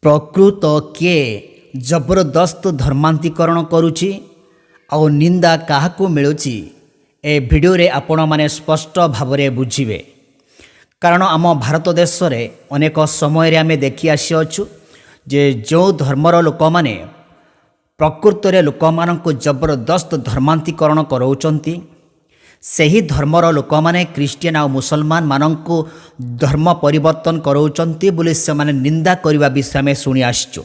ପ୍ରକୃତ କିଏ ଜବରଦସ୍ତ ଧର୍ମାନ୍ତୀକରଣ କରୁଛି ଆଉ ନିନ୍ଦା କାହାକୁ ମିଳୁଛି ଏ ଭିଡ଼ିଓରେ ଆପଣମାନେ ସ୍ପଷ୍ଟ ଭାବରେ ବୁଝିବେ। କାରଣ ଆମ ଭାରତ ଦେଶରେ ଅନେକ ସମୟରେ ଆମେ ଦେଖି ଆସିଅଛୁ ଯେ ଯେଉଁ ଧର୍ମର ଲୋକମାନେ ପ୍ରକୃତରେ ଲୋକମାନଙ୍କୁ ଜବରଦସ୍ତ ଧର୍ମାନ୍ତୀକରଣ କରାଉଛନ୍ତି, ସେହି ଧର୍ମର ଲୋକମାନେ ଖ୍ରୀଷ୍ଟିଆନ ଆଉ ମୁସଲମାନମାନଙ୍କୁ ଧର୍ମ ପରିବର୍ତ୍ତନ କରାଉଛନ୍ତି ବୋଲି ସେମାନେ ନିନ୍ଦା କରିବା ବିଷୟ ଆମେ ଶୁଣି ଆସିଛୁ।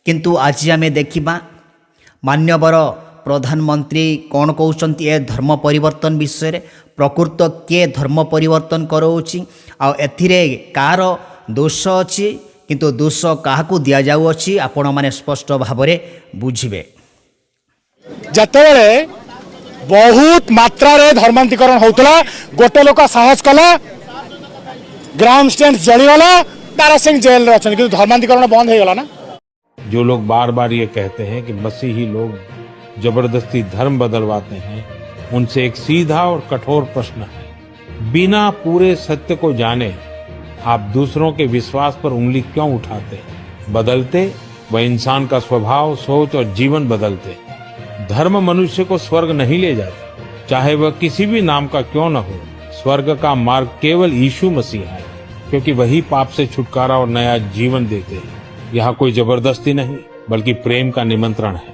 କିନ୍ତୁ ଆଜି ଆମେ ଦେଖିବା ମାନ୍ୟବର ପ୍ରଧାନମନ୍ତ୍ରୀ କ'ଣ କହୁଛନ୍ତି ଏ ଧର୍ମ ପରିବର୍ତ୍ତନ ବିଷୟରେ। ପ୍ରକୃତ କିଏ ଧର୍ମ ପରିବର୍ତ୍ତନ କରାଉଛି ଆଉ ଏଥିରେ କାହାର ଦୋଷ ଅଛି, କିନ୍ତୁ ଦୋଷ କାହାକୁ ଦିଆଯାଉଅଛି ଆପଣମାନେ ସ୍ପଷ୍ଟ ଭାବରେ ବୁଝିବେ। ଯେତେବେଳେ ବହୁତ ମାତ୍ରାରେ ଧର୍ମାନ୍ତୀକରଣ ହେଉଥିଲା, ଗୋଟେ ଲୋକ ସାହସ କଲା, ଗ୍ରାମ ଷ୍ଟାଣ୍ଡ ଜଳିଗଲା, ତାରା ସିଂ ଜେଲରେ ଅଛନ୍ତି, କିନ୍ତୁ ଧର୍ମାନ୍ତୀକରଣ ବନ୍ଦ ହେଇଗଲା ନା। जो लोग बार बार ये कहते हैं कि मसीही लोग जबरदस्ती धर्म बदलवाते हैं, उनसे एक सीधा और कठोर प्रश्न है। बिना पूरे सत्य को जाने आप दूसरों के विश्वास पर उंगली क्यों उठाते? बदलते वह इंसान का स्वभाव, सोच और जीवन बदलते। धर्म मनुष्य को स्वर्ग नहीं ले जाता, चाहे वह किसी भी नाम का क्यों न हो। स्वर्ग का मार्ग केवल यीशु मसीह है, क्योंकि वही पाप से छुटकारा और नया जीवन देते हैं। यहाँ कोई जबरदस्ती नहीं, बल्कि प्रेम का निमंत्रण है।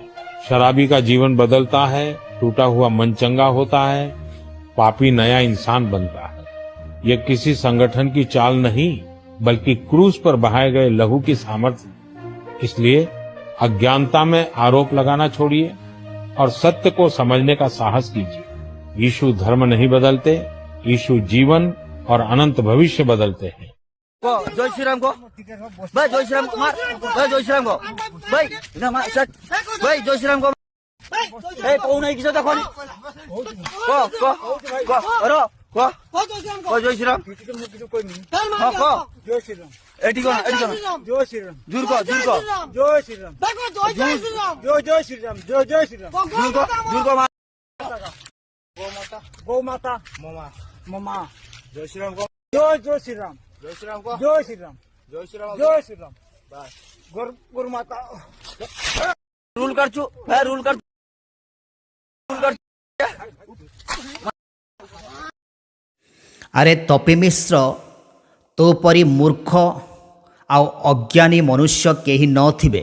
शराबी का जीवन बदलता है, टूटा हुआ मन चंगा होता है, पापी नया इंसान बनता है। यह किसी संगठन की चाल नहीं, बल्कि क्रूस पर बहाए गए लहू की सामर्थ्य। इसलिए अज्ञानता में आरोप लगाना छोड़िए और सत्य को समझने का साहस कीजिए। यीशु धर्म नहीं बदलते, यीशु जीवन और अनंत भविष्य बदलते हैं। जय श्री राम को भाई, जय श्री राम को मार भाई, जय श्री राम को भाई, इधर मार सट भाई, जय श्री राम को ए कौन है किसे देखो को अरे को जय श्री राम को जय श्री राम, एटी को जय श्री राम, जुर को जय श्री राम, जय श्री राम, जय श्री राम, जय श्री राम, जुर को मार गौ माता ममा ममा, जय श्री राम को जय श्री राम, जय श्री राम को जय श्री राम, जय श्री राम, जय श्री राम, बस गुरु माता रूल कर चु है, रूल कर ଆରେ ତପି ମିଶ୍ର, ତୋ ପରି ମୂର୍ଖ ଆଉ ଅଜ୍ଞାନୀ ମନୁଷ୍ୟ କେହି ନଥିବେ।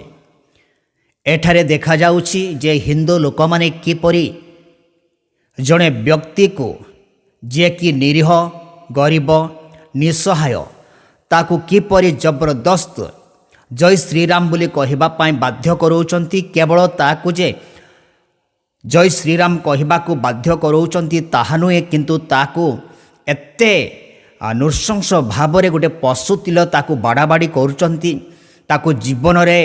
ଏଠାରେ ଦେଖାଯାଉଛି ଯେ ହିନ୍ଦୁ ଲୋକମାନେ କିପରି ଜଣେ ବ୍ୟକ୍ତିକୁ ଯିଏକି ନିରୀହ, ଗରିବ, ନିଃସହାୟ, ତାକୁ କିପରି ଜବରଦସ୍ତ ଜୟ ଶ୍ରୀରାମ ବୋଲି କହିବା ପାଇଁ ବାଧ୍ୟ କରାଉଛନ୍ତି। କେବଳ ତାକୁ ଯେ ଜୟ ଶ୍ରୀରାମ କହିବାକୁ ବାଧ୍ୟ କରାଉଛନ୍ତି ତାହା ନୁହେଁ, କିନ୍ତୁ ତାକୁ ଏତେ ନୃଶଂସ ଭାବରେ ଗୋଟେ ପଶୁ ତିଲ ତାକୁ ବାଡ଼ାବାଡ଼ି କରୁଛନ୍ତି। ତାକୁ ଜୀବନରେ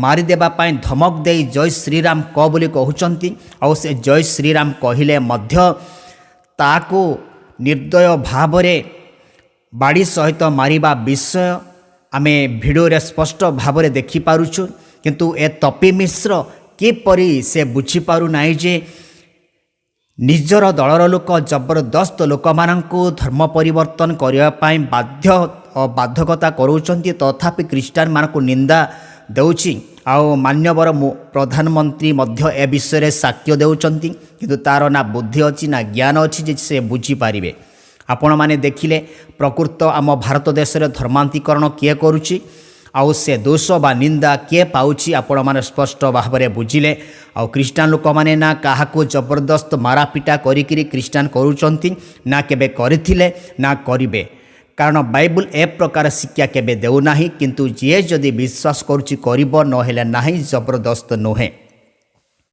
ମାରିଦେବା ପାଇଁ ଧମକ ଦେଇ ଜୟ ଶ୍ରୀରାମ କ ବୋଲି କହୁଛନ୍ତି। ଆଉ ସେ ଜୟ ଶ୍ରୀରାମ କହିଲେ ମଧ୍ୟ ତାକୁ ନିର୍ଦ୍ଦୟ ଭାବରେ ବାଡ଼ି ସହିତ ମାରିବା ବିଷୟ ଆମେ ଭିଡ଼ିଓରେ ସ୍ପଷ୍ଟ ଭାବରେ ଦେଖିପାରୁଛୁ। କିନ୍ତୁ ଏ ତପି ମିଶ୍ର କିପରି ସେ ବୁଝିପାରୁନାହିଁ ଯେ ନିଜର ଦଳର ଲୋକ ଜବରଦସ୍ତ ଲୋକମାନଙ୍କୁ ଧର୍ମ ପରିବର୍ତ୍ତନ କରିବା ପାଇଁ ବାଧ୍ୟକତା କରାଉଛନ୍ତି, ତଥାପି ଖ୍ରୀଷ୍ଟିଆନମାନଙ୍କୁ ନିନ୍ଦା ଦେଉଛି। ଆଉ ମାନ୍ୟବର ପ୍ରଧାନମନ୍ତ୍ରୀ ମଧ୍ୟ ଏ ବିଷୟରେ ସାକ୍ଷ୍ୟ ଦେଉଛନ୍ତି, କିନ୍ତୁ ତା'ର ନା ବୁଦ୍ଧି ଅଛି ନା ଜ୍ଞାନ ଅଛି ଯେ ସେ ବୁଝିପାରିବେ। ଆପଣମାନେ ଦେଖିଲେ ପ୍ରକୃତ ଆମ ଭାରତ ଦେଶରେ ଧର୍ମାନ୍ତୀକରଣ କିଏ କରୁଛି ଆଉ ସେ ଦୋଷ ବା ନିନ୍ଦା କିଏ ପାଉଛି ଆପଣମାନେ ସ୍ପଷ୍ଟ ଭାବରେ ବୁଝିଲେ। ଆଉ ଖ୍ରୀଷ୍ଟିଆନ ଲୋକମାନେ ନା କାହାକୁ ଜବରଦସ୍ତ ମାରାପିଟା କରିକିରି ଖ୍ରୀଷ୍ଟିଆନ କରୁଛନ୍ତି, ନା କେବେ କରିଥିଲେ ନା କରିବେ। କାରଣ ବାଇବଲ ଏ ପ୍ରକାର ଶିକ୍ଷା କେବେ ଦେଉନାହିଁ, କିନ୍ତୁ ଯିଏ ଯଦି ବିଶ୍ୱାସ କରୁଛି କରିବ, ନହେଲେ ନାହିଁ, ଜବରଦସ୍ତ ନୁହେଁ।